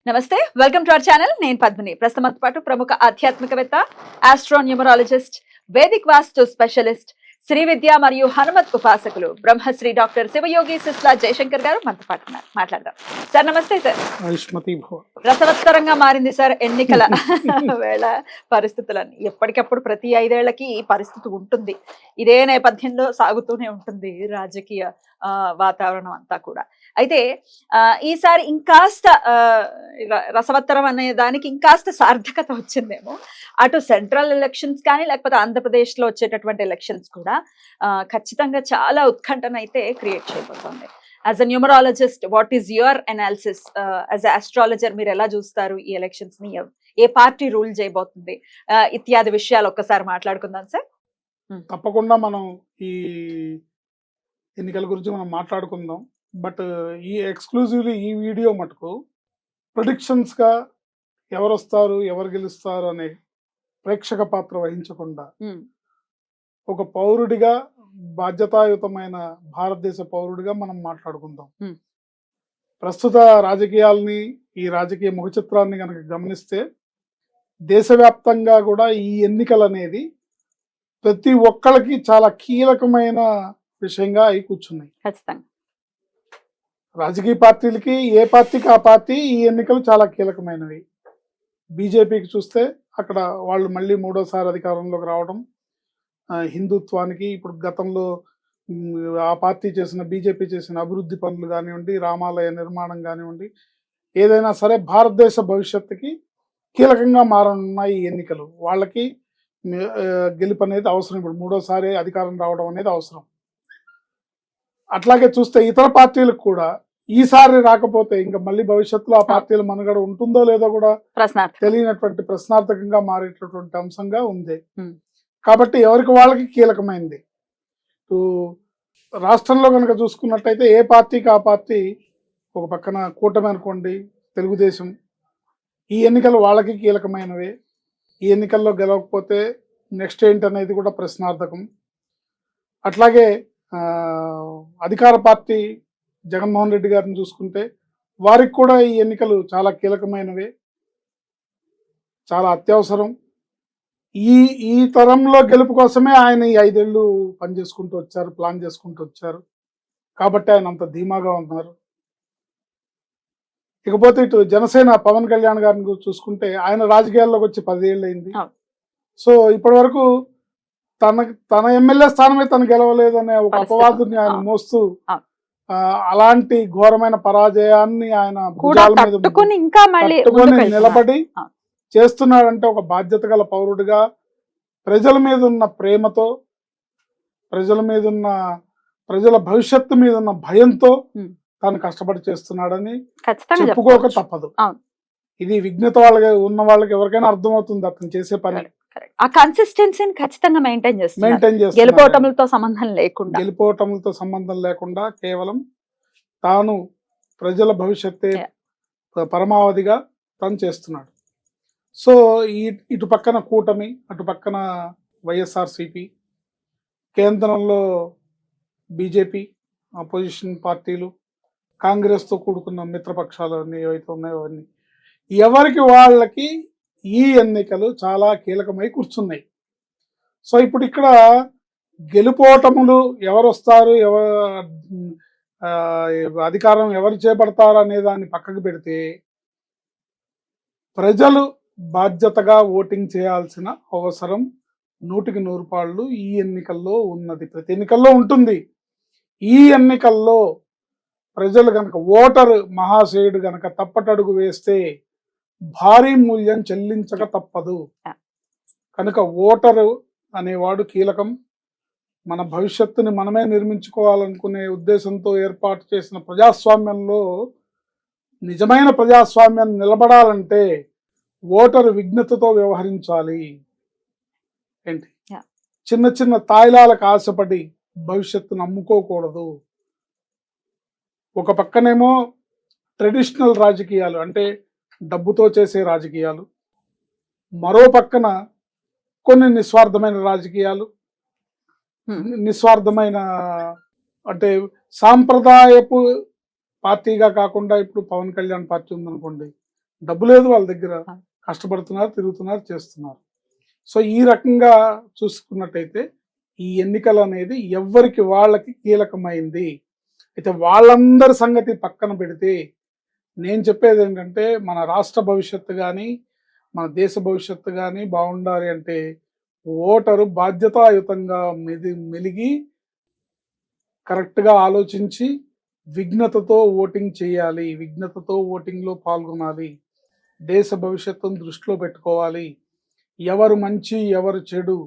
నమస్తే, welcome to our channel. నేను పద్మిని. ప్రస్తుతంతో పాటు ప్రముఖ ఆధ్యాత్మికవేత్త, ఆస్ట్రోన్యూమరాలజిస్ట్, వేదిక్ వాస్తు స్పెషలిస్ట్, శ్రీ విద్య మరియు హనుమత్ ఉపాసకులు బ్రహ్మశ్రీ డాక్టర్ శివయోగి సిస్లా జయశంకర్ గారు మనతో పాటు ఉన్నారు. మాట్లాడదాం. సార్ నమస్తే. సార్ రసవత్తరంగా మారింది సార్ ఎన్నికల వేళ పరిస్థితులన్నీ. ఎప్పటికప్పుడు ప్రతి 5 ఏళ్లకి ఈ పరిస్థితి ఉంటుంది. ఇదే నేపథ్యంలో సాగుతూనే ఉంటుంది రాజకీయ వాతావరణం అంతా కూడా. అయితే ఈసారి ఇంకాస్త రసవత్తరం అనే దానికి ఇంకాస్త సార్థకత వచ్చిందేమో. అటు సెంట్రల్ ఎలక్షన్స్ కానీ, లేకపోతే ఆంధ్రప్రదేశ్ లో వచ్చేటటువంటి ఎలక్షన్స్ కూడా ఖచ్చితంగా చాలా ఉత్కంఠనైతే క్రియేట్ చేయబోతోంది. As a numerologist, what is your analysis? As a astrologer మీరు ఎలా చూస్తారు ఈ ఎలక్షన్స్ ని? ఏ పార్టీ రూల్ చేయబోతుంది ఇత్యాది విషయాలు ఒక్కసారి మాట్లాడుకుందాం సార్. తప్పకుండా మనం ఈ ఎన్నికల గురించి మనం మాట్లాడుకుందాం. బట్ ఈ ఎక్స్క్లూజివ్లీ ఈ వీడియో మటుకు ప్రిడిక్షన్స్గా ఎవరు వస్తారు, ఎవరు గెలుస్తారు అనే ప్రేక్షక పాత్ర వహించకుండా ఒక పౌరుడిగా, బాధ్యతాయుతమైన భారతదేశ పౌరుడిగా మనం మాట్లాడుకుందాం. ప్రస్తుత రాజకీయాల్ని, ఈ రాజకీయ ముఖ చిత్రాన్ని కనుక గమనిస్తే దేశవ్యాప్తంగా కూడా ఈ ఎన్నికలు అనేది ప్రతి ఒక్కళ్ళకి చాలా కీలకమైన విషయంగా అయి కూర్చున్నాయి. ఖచ్చితంగా రాజకీయ పార్టీలకి, ఏ పార్టీకి ఆ పార్టీ ఈ ఎన్నికలు చాలా కీలకమైనవి. బీజేపీకి చూస్తే అక్కడ వాళ్ళు మళ్ళీ 3వసారి అధికారంలోకి రావడం, హిందుత్వానికి ఇప్పుడు గతంలో ఆ పార్టీ చేసిన, బీజేపీ చేసిన అభివృద్ధి పనులు కానివ్వండి, రామాలయ నిర్మాణం కానివ్వండి, ఏదైనా సరే భారతదేశ భవిష్యత్తుకి కీలకంగా మారనున్నాయి ఈ ఎన్నికలు. వాళ్ళకి గెలుపు అనేది అవసరం. ఇప్పుడు 3వసారి అధికారం రావడం అనేది అవసరం. అట్లాగే చూస్తే ఇతర పార్టీలకు కూడా ఈసారి రాకపోతే ఇంకా మళ్ళీ భవిష్యత్తులో ఆ పార్టీల మనుగడ ఉంటుందో లేదో కూడా తెలియనటువంటి ప్రశ్నార్థకంగా మారేటటువంటి అంశంగా ఉంది. కాబట్టి ఎవరికి వాళ్ళకి కీలకమైంది. రాష్ట్రంలో కనుక చూసుకున్నట్టయితే ఏ పార్టీకి ఆ పార్టీ, ఒక పక్కన కూటమి అనుకోండి, తెలుగుదేశం, ఈ ఎన్నికలు వాళ్ళకి కీలకమైనవే. ఈ ఎన్నికల్లో గెలవకపోతే నెక్స్ట్ ఏంటనేది కూడా ప్రశ్నార్థకం. అట్లాగే అధికార పార్టీ జగన్మోహన్ రెడ్డి గారిని చూసుకుంటే వారికి కూడా ఈ ఎన్నికలు చాలా కీలకమైనవే, చాలా అత్యవసరం. ఈ తరంలో గెలుపు కోసమే ఆయన ఈ 5 ఏళ్ళు పనిచేసుకుంటూ వచ్చారు, ప్లాన్ చేసుకుంటూ వచ్చారు. కాబట్టి ఆయన అంత ధీమాగా ఉన్నారు. ఇకపోతే ఇటు జనసేన పవన్ కళ్యాణ్ గారిని చూసుకుంటే ఆయన రాజకీయాల్లోకి వచ్చి 10 ఏళ్ళు అయింది. సో ఇప్పటి వరకు తన ఎమ్మెల్యే స్థానమే తను గెలవలేదు అనే ఒక అపవాదుని ఆయన మోస్తూ అలాంటి ఘోరమైన పరాజయాన్ని ఆయన భుజాల మీద పట్టుకొని నిలబడి చేస్తున్నాడంటే ఒక బాధ్యత గల పౌరుడిగా, ప్రజల మీద ఉన్న ప్రేమతో, ప్రజల భవిష్యత్తు మీద ఉన్న భయంతో తాను కష్టపడి చేస్తున్నాడని చెప్పుకోక తప్పదు. ఇది విజ్ఞత వాళ్ళకి ఉన్న వాళ్ళకి ఎవరికైనా అర్థమవుతుంది అతను చేసే పని. ఆ కన్సిస్టెన్సీని ఖచ్చితంగా మెయింటైన్ చేస్తున్నారు, గెలుపోటములతో సంబంధం లేకుండా కేవలం తాను ప్రజల భవిష్యత్తే పరమావధిగా తను చేస్తున్నాడు. సో ఇటు పక్కన కూటమి, అటు పక్కన వైఎస్ఆర్సిపి, కేంద్రంలో బీజేపీ, అపోజిషన్ పార్టీలు, కాంగ్రెస్తో కూడుకున్న మిత్రపక్షాలు అన్నీ ఏవైతే ఉన్నాయో అవన్నీ, ఎవరికి వాళ్ళకి ఈ ఎన్నికలు చాలా కీలకమై కూర్చున్నాయి. సో ఇప్పుడు ఇక్కడ గెలుపోటములు ఎవరు వస్తారు, అధికారం ఎవరు చేపడతారు అనే దాన్ని పక్కకు పెడితే ప్రజలు బాధ్యతగా ఓటింగ్ చేయాల్సిన అవసరం 100కి 100 పాళ్ళు ఈ ఎన్నికల్లో ఉన్నది. ప్రతి ఎన్నికల్లో ఉంటుంది. ఈ ఎన్నికల్లో ప్రజలు గనక, ఓటరు మహాశయుడు గనక తప్పటడుగు వేస్తే భారీ మూల్యం చెల్లించక తప్పదు. కనుక ఓటరు అనేవాడు కీలకం. మన భవిష్యత్తుని మనమే నిర్మించుకోవాలనుకునే ఉద్దేశంతో ఏర్పాటు చేసిన ప్రజాస్వామ్యంలో నిజమైన ప్రజాస్వామ్యాన్ని నిలబడాలంటే ఓటరు విజ్ఞతతో వ్యవహరించాలి. ఏంటి చిన్న చిన్న తాయిలాలకు ఆశపడి భవిష్యత్తును అమ్ముకోకూడదు. ఒక పక్కనేమో ట్రెడిషనల్ రాజకీయాలు, అంటే డబ్బుతో చేసే రాజకీయాలు, మరో పక్కన కొన్ని నిస్వార్థమైన రాజకీయాలు, నిస్వార్థమైన అంటే సాంప్రదాయపు పార్టీగా కాకుండా, ఇప్పుడు పవన్ కళ్యాణ్ పార్టీ ఉందనుకోండి, డబ్బు లేదు వాళ్ళ దగ్గర, ఆ. కష్టపడుతున్నారు, తిరుగుతున్నారు, చేస్తున్నారు. సో ఈ రకంగా చూసుకున్నట్టయితే ఈ ఎన్నికలు అనేది ఎవరికి వాళ్ళకి కీలకమైంది. అయితే వాళ్ళందరి సంగతి పక్కన పెడితే నేను చెప్పేది ఏంటంటే మన రాష్ట్ర భవిష్యత్తు కానీ మన దేశ భవిష్యత్తు కానీ బాగుండాలి అంటే ఓటరు బాధ్యతాయుతంగా మెలిగి కరెక్ట్గా ఆలోచించి విఘ్నతతో ఓటింగ్ చేయాలి, విఘ్నతతో ఓటింగ్లో పాల్గొనాలి, దేశ భవిష్యత్తును దృష్టిలో పెట్టుకోవాలి. ఎవరు మంచి ఎవరు చెడు,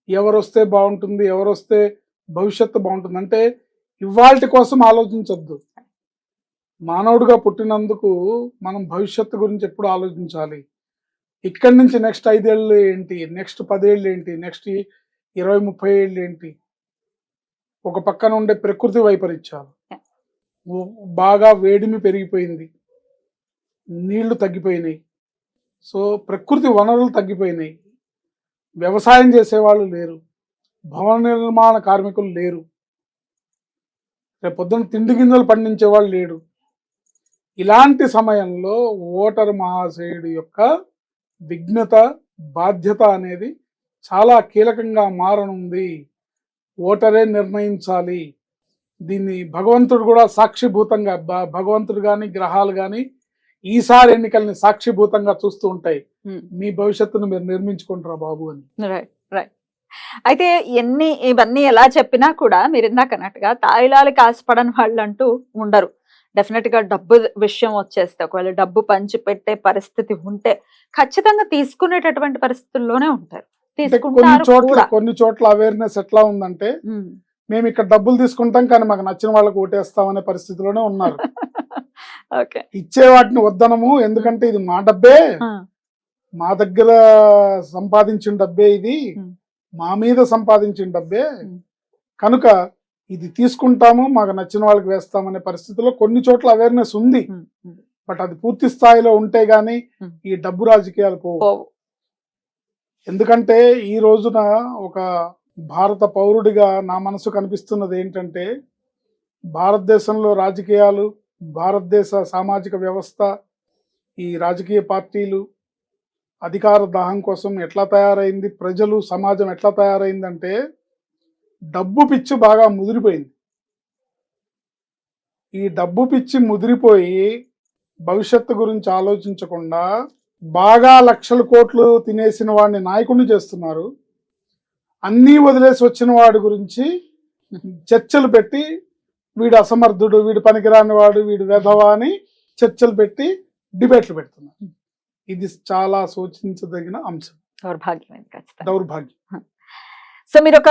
ఎవరు వస్తే బాగుంటుంది ఎవరు వస్తే భవిష్యత్తు బాగుంటుంది అంటే ఇవాల్టి కోసం ఆలోచించొద్దు. మానవుడిగా పుట్టినందుకు మనం భవిష్యత్తు గురించి ఎప్పుడు ఆలోచించాలి. ఇక్కడి నుంచి నెక్స్ట్ 5 ఏళ్ళు ఏంటి, నెక్స్ట్ 10 ఏళ్ళు ఏంటి, నెక్స్ట్ 20-30 ఏళ్ళు ఏంటి. ఒక పక్కన ఉండే ప్రకృతి వైపరీత్యాలు, బాగా వేడిమి పెరిగిపోయింది, నీళ్లు తగ్గిపోయినాయి, సో ప్రకృతి వనరులు తగ్గిపోయినాయి, వ్యవసాయం చేసేవాళ్ళు లేరు, భవన నిర్మాణ కార్మికులు లేరు, రేపు పొద్దున్న తిండి గింజలు పండించేవాళ్ళు లేడు. ఇలాంటి సమయంలో ఓటరు మహాశయుడి యొక్క విఘ్నత బాధ్యత అనేది చాలా కీలకంగా మారనుంది. ఓటరే నిర్ణయించాలి. దీన్ని భగవంతుడు కూడా సాక్షిభూతంగా, భగవంతుడు కానీ గ్రహాలు కానీ ఈసారి ఎన్నికల్ని సాక్షిభూతంగా చూస్తూ ఉంటాయి. మీ భవిష్యత్తును మీరు నిర్మించుకుంటారా బాబు అని. Right right. అయితే ఇవన్నీ ఎలా చెప్పినా కూడా మీరు ఇందాక అన్నట్టుగా తాయిలాలకి ఆశపడని వాళ్ళు అంటూ ఉండరు. డెఫినెట్ గా డబ్బు విషయం వచ్చేస్తే ఒకవేళ డబ్బు పంచి పెట్టే పరిస్థితి ఉంటే ఖచ్చితంగా తీసుకునేటటువంటి పరిస్థితుల్లోనే ఉంటారు, తీసుకుంటారు. కొన్ని చోట్ల అవేర్నెస్ ఎట్లా ఉందంటే మేము ఇక్కడ డబ్బులు తీసుకుంటాం కానీ మాకు నచ్చిన వాళ్ళకి ఓటేస్తామనే పరిస్థితిలోనే ఉన్నారు. ఇచ్చే వాటిని వద్దనము, ఎందుకంటే ఇది మా డబ్బే, మా దగ్గర సంపాదించిన డబ్బే, ఇది మా మీద సంపాదించిన డబ్బే, కనుక ఇది తీసుకుంటాము, మాకు నచ్చిన వాళ్ళకి వేస్తామనే పరిస్థితిలో కొన్ని చోట్ల అవేర్నెస్ ఉంది. బట్ అది పూర్తి స్థాయిలో ఉంటే గానీ ఈ డబ్బు రాజకీయాలు పోవు. ఎందుకంటే ఈ రోజున ఒక భారత పౌరుడిగా నా మనసు కనిపిస్తున్నది ఏంటంటే భారతదేశంలో రాజకీయాలు, భారతదేశ సామాజిక వ్యవస్థ, ఈ రాజకీయ పార్టీలు అధికార దాహం కోసం ఎట్లా తయారైంది, ప్రజలు సమాజం ఎట్లా తయారైందంటే డబ్బు పిచ్చి బాగా ముదిరిపోయింది. ఈ డబ్బు పిచ్చి ముదిరిపోయి భవిష్యత్తు గురించి ఆలోచించకుండా బాగా లక్షల కోట్లు తినేసిన వాడిని నాయకుడిని చేస్తున్నారు. అన్నీ వదిలేసి వచ్చిన వాడి గురించి చర్చలు పెట్టి వీడు అసమర్థుడు, వీడు పనికిరాని వాడు, వీడు వెధవా అని చర్చలు పెట్టి డిబేట్లు పెడుతున్నారు. ఇది చాలా సూచించదగిన అంశం. దౌర్భాగ్యం. సో మీరు ఒక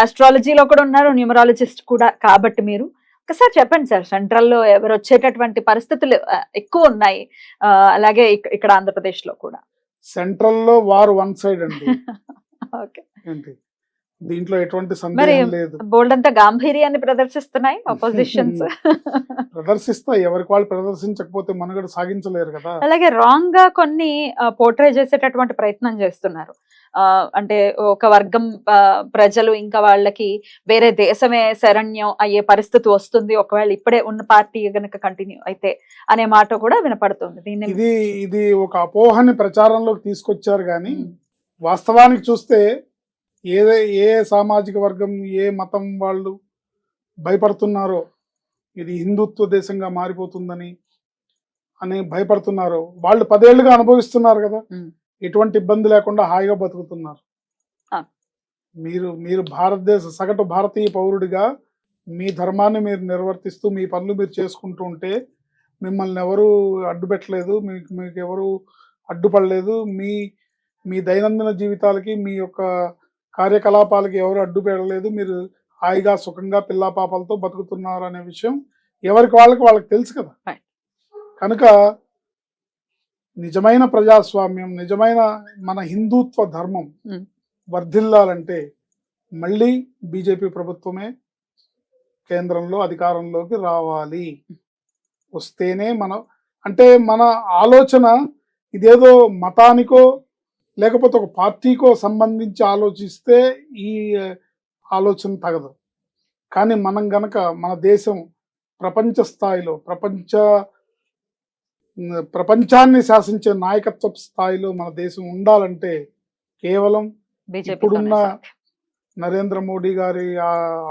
ఆస్ట్రాలజీలో కూడా ఉన్నారు, న్యూమరాలజిస్ట్ కూడా కాబట్టి మీరు ఒకసారి చెప్పండి సార్, సెంట్రల్ లో ఎవరు వచ్చేటటువంటి పరిస్థితులు ఎక్కువ ఉన్నాయి, అలాగే ఇక్కడ ఆంధ్రప్రదేశ్ లో కూడా. సెంట్రల్ లో వారు వన్ సైడ్ అండి. ఏంటి దీంట్లో ఎటువంటి సందేహం లేదు. బోల్డ్ అంతా గాంభీర్యాన్ని ప్రదర్శిస్తున్నాయి అపోజిషన్స్. ప్రదర్శిస్తాయి, ఎవరికి వాళ్ళు ప్రదర్శించకపోతే మనుగడ సాగించలేరు కదా. అలాగే రాంగ్ గా కొన్ని పోర్ట్రే చేసేటటువంటి ప్రయత్నం చేస్తున్నారు. అంటే ఒక వర్గం ప్రజలు ఇంకా వాళ్ళకి వేరే దేశమే శరణ్యం అయ్యే పరిస్థితి వస్తుంది ఒకవేళ ఇప్పుడే ఉన్న పార్టీ గనక కంటిన్యూ అయితే అనే మాట కూడా వినపడుతుంది. ఇది ఒక అపోహని ప్రచారంలోకి తీసుకొచ్చారు కానీ వాస్తవానికి చూస్తే ఏ సామాజిక వర్గం, ఏ మతం వాళ్ళు భయపడుతున్నారో ఇది హిందుత్వ దేశంగా మారిపోతుందని అని భయపడుతున్నారో వాళ్ళు 10 ఏళ్లుగా అనుభవిస్తున్నారు కదా, ఎటువంటి ఇబ్బంది లేకుండా హాయిగా బతుకుతున్నారు. మీరు భారతదేశ సగటు భారతీయ పౌరుడిగా మీ ధర్మాన్ని మీరు నిర్వర్తిస్తూ మీ పనులు మీరు చేసుకుంటూ ఉంటే మిమ్మల్ని ఎవరు అడ్డు పెట్టలేదు, మీకు ఎవరు అడ్డుపడలేదు, మీ దైనందిన జీవితాలకి మీ యొక్క కార్యకలాపాలకి ఎవరు అడ్డు పెట్టలేదు, మీరు హాయిగా సుఖంగా పిల్లా పాపలతో బతుకుతున్నారు అనే విషయం ఎవరికి వాళ్ళకి తెలుసు కదా. కనుక నిజమైన ప్రజాస్వామ్యం, నిజమైన మన హిందుత్వ ధర్మం వర్ధిల్లాలంటే మళ్ళీ బీజేపీ ప్రభుత్వమే కేంద్రంలో అధికారంలోకి రావాలి. వస్తేనే మన ఆలోచన ఇదేదో మతానికో లేకపోతే ఒక పార్టీకో సంబంధించి ఆలోచిస్తే ఈ ఆలోచన తగదు. కానీ మనం గనక మన దేశం ప్రపంచ స్థాయిలో, ప్రపంచ ప్రపంచాన్ని శాసించే నాయకత్వ స్థాయిలో మన దేశం ఉండాలంటే కేవలం బీజేపీ ఇప్పుడున్న నరేంద్ర మోడీ గారి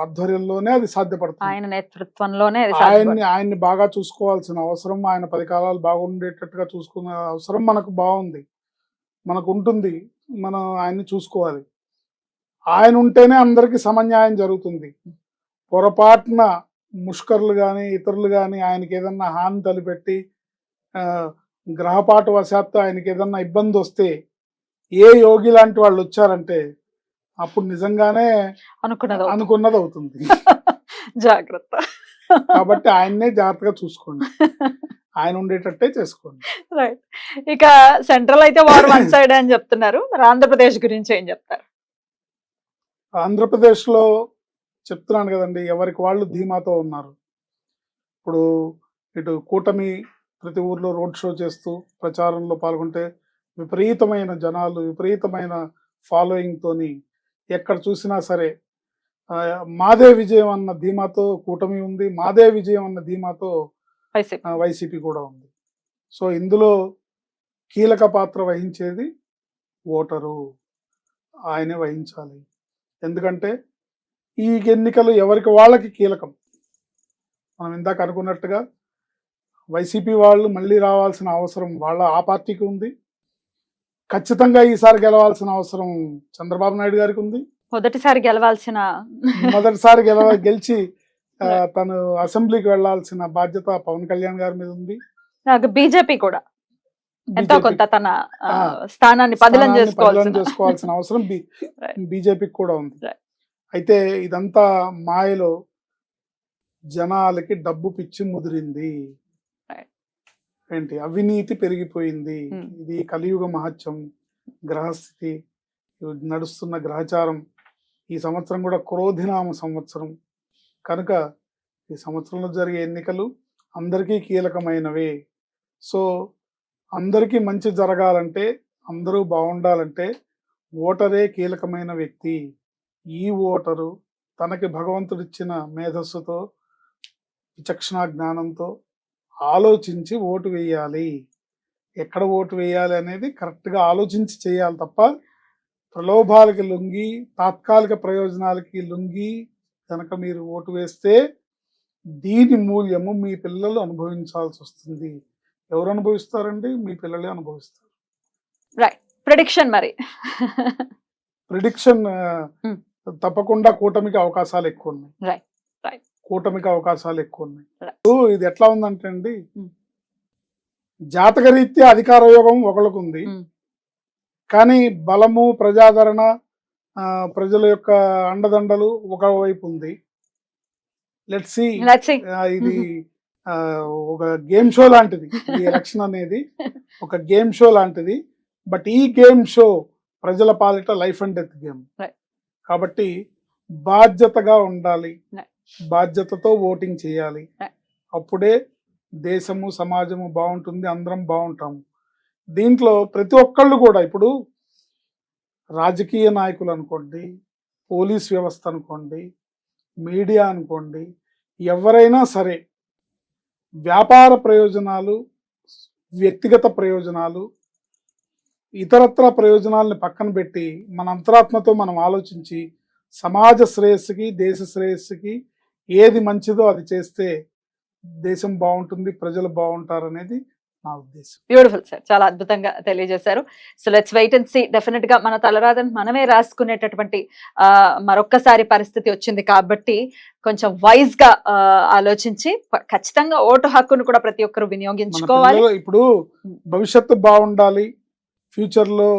ఆధ్వర్యంలోనే అది సాధ్యపడుతుంది. ఆయన నేతృత్వంలోనే అది సాధ్యపడుతుంది. ఆయన్ని బాగా చూసుకోవాల్సిన అవసరం, ఆయన 10 కాలాలు బాగుండేటట్టుగా చూసుకునే అవసరం మనకు బాగుంది, మనకు ఉంటుంది. మనం ఆయన్ని చూసుకోవాలి. ఆయన ఉంటేనే అందరికీ సమన్యాయం జరుగుతుంది. పొరపాటున ముష్కరులు కానీ ఇతరులు కానీ ఆయనకి ఏదన్నా హాని తలపెట్టి గ్రహపాటు వశాత్తు ఆయనకి ఏదన్నా ఇబ్బంది వస్తే, ఏ యోగి లాంటి వాళ్ళు వచ్చారంటే అప్పుడు నిజంగానే అనుకున్నది అవుతుంది. జాగ్రత్త. కాబట్టి ఆయన్నే జాగ్రత్తగా చూసుకోండి, ఆయన ఉండేటట్టే చేసుకోండి. రైట్. ఇక సెంట్రల్ అయితే వార్ వన్ సైడ్ అని చెప్తున్నారు, మరి ఆంధ్రప్రదేశ్ గురించి ఏం చెప్తారు? ఆంధ్రప్రదేశ్ లో చెప్తున్నాను కదండి, ఎవరికి వాళ్ళు ధీమాతో ఉన్నారు. ఇప్పుడు ఇటు కూటమి ప్రతి ఊర్లో రోడ్ షో చేస్తూ ప్రచారంలో పాల్గొంటే విపరీతమైన జనాలు, విపరీతమైన ఫాలోయింగ్ తోని ఎక్కడ చూసినా సరే మాదే విజయం అన్న ధీమాతో కూటమి ఉంది, మాదే విజయం అన్న ధీమాతో వైసీపీ కూడా ఉంది. సో ఇందులో కీలక పాత్ర వహించేది ఓటరు, ఆయనే వహించాలి. ఎందుకంటే ఈ ఎన్నికలు ఎవరికి వాళ్ళకి కీలకం. మనం ఇందాక అనుకున్నట్టుగా వైసీపీ వాళ్ళు మళ్ళీ రావాల్సిన అవసరం ఆ పార్టీకి ఉంది. ఖచ్చితంగా ఈసారి గెలవాల్సిన అవసరం చంద్రబాబు నాయుడు గారికి ఉంది. మొదటిసారి గెలిచి తను అసెంబ్లీకి వెళ్లాల్సిన బాధ్యత పవన్ కళ్యాణ్ గారి మీద ఉంది. బీజేపీ కూడా ఎంతో కొంత తన స్థానాన్ని పదిలం చేసుకోవాల్సిన అవసరం బీజేపీకి కూడా ఉంది. అయితే ఇదంతా మాయలో జనాలకి డబ్బు పిచ్చి ముదిరింది, ఏంటి అవినీతి పెరిగిపోయింది. ఇది కలియుగ మహత్యం, గ్రహస్థితి నడుస్తున్న గ్రహచారం. ఈ సంవత్సరం కూడా క్రోధినామ సంవత్సరం కనుక ఈ సంవత్సరంలో జరిగే ఎన్నికలు అందరికీ కీలకమైనవే. సో అందరికీ మంచి జరగాలంటే, అందరూ బాగుండాలంటే ఓటరే కీలకమైన వ్యక్తి. ఈ ఓటరు తనకి భగవంతుడిచ్చిన మేధస్సుతో, విచక్షణ జ్ఞానంతో ఆలోచించి ఓటు వేయాలి. ఎక్కడ ఓటు వేయాలి అనేది కరెక్ట్గా ఆలోచించి చేయాలి తప్ప ప్రలోభాలకి లొంగి, తాత్కాలిక ప్రయోజనాలకి లొంగి కనుక మీరు ఓటు వేస్తే దీని మూల్యము మీ పిల్లలు అనుభవించాల్సి వస్తుంది. ఎవరు అనుభవిస్తారండి? మీ పిల్లలే అనుభవిస్తారు. రైట్. ప్రెడిక్షన్ మరి ప్రిడిక్షన్ తప్పకుండా కూటమికి అవకాశాలు ఎక్కువ ఉన్నాయి. కూటమికి అవకాశాలు ఎక్కువ ఉన్నాయి. ఇది ఎట్లా ఉందంటే అండి, జాతకరీత్యా అధికార యోగం ఒకళ్ళకు ఉంది, కానీ బలము, ప్రజాదరణ, ప్రజల యొక్క అండదండలు ఒకవైపు ఉంది. Let's see. ఇది ఒక గేమ్ షో లాంటిది. ఈ ఎలక్షన్ అనేది ఒక గేమ్ షో లాంటిది. బట్ ఈ గేమ్ షో ప్రజల పాలిట లైఫ్ అండ్ డెత్ గేమ్. కాబట్టి బాధ్యతగా ఉండాలి, బాధ్యతతో ఓటింగ్ చేయాలి. అప్పుడే దేశము, సమాజము బాగుంటుంది, అందరం బాగుంటాము. దీంట్లో ప్రతి ఒక్కళ్ళు కూడా, ఇప్పుడు రాజకీయ నాయకులు అనుకోండి, పోలీస్ వ్యవస్థ అనుకోండి, మీడియా అనుకోండి, ఎవరైనా సరే వ్యాపార ప్రయోజనాలు, వ్యక్తిగత ప్రయోజనాలు, ఇతరత్ర ప్రయోజనాలను పక్కన పెట్టి మన అంతరాత్మతో మనం ఆలోచించి సమాజ శ్రేయస్సుకి, దేశ శ్రేయస్సుకి ఏది మంచిదో అది చేస్తే దేశం బాగుంటుంది, ప్రజలు బాగుంటారు అనేది నా ఉద్దేశం. బ్యూటిఫుల్ సార్, చాలా అద్భుతంగా తెలియజేశారు. So let's wait and see. Definite గా మన తలరాదని మనమే రాసుకునేటటువంటి మరొక్కసారి పరిస్థితి వచ్చింది కాబట్టి కొంచెం వైజ్ గా ఆలోచించి ఖచ్చితంగా ఓటు హక్కును కూడా ప్రతి ఒక్కరు వినియోగించుకోవాలి. ఇప్పుడు భవిష్యత్తు బాగుండాలి, ఫ్యూచర్ లో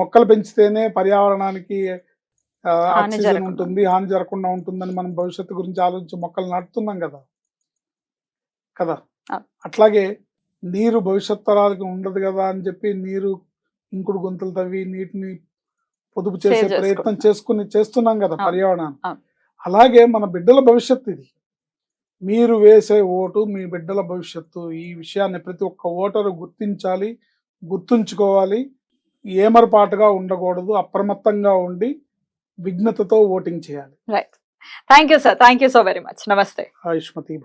మొక్కలు పెంచితేనే పర్యావరణానికి ఆక్సిజన్ ఉంటుంది, హాని జరగకుండా ఉంటుందని మనం భవిష్యత్తు గురించి ఆలోచించి మొక్కలు నాటుతున్నాం కదా. అట్లాగే నీరు భవిష్యత్ తరాలకి ఉండదు కదా అని చెప్పి నీరు ఇంకుడు గుంతలు తవ్వి నీటిని పొదుపు చేసే ప్రయత్నం చేస్తున్నాం కదా పర్యావరణాన్ని. అలాగే మన బిడ్డల భవిష్యత్తు ఇది. మీరు వేసే ఓటు మీ బిడ్డల భవిష్యత్తు. ఈ విషయాన్ని ప్రతి ఒక్క ఓటరు గుర్తించాలి, గుర్తుంచుకోవాలి. ఏమరపాటుగా ఉండకూడదు, అప్రమత్తంగా ఉండి విఘ్నతతో ఓటింగ్ చేయాలి. Right. Thank you sir, thank you so very much. నమస్తే. ఆయుష్మతి.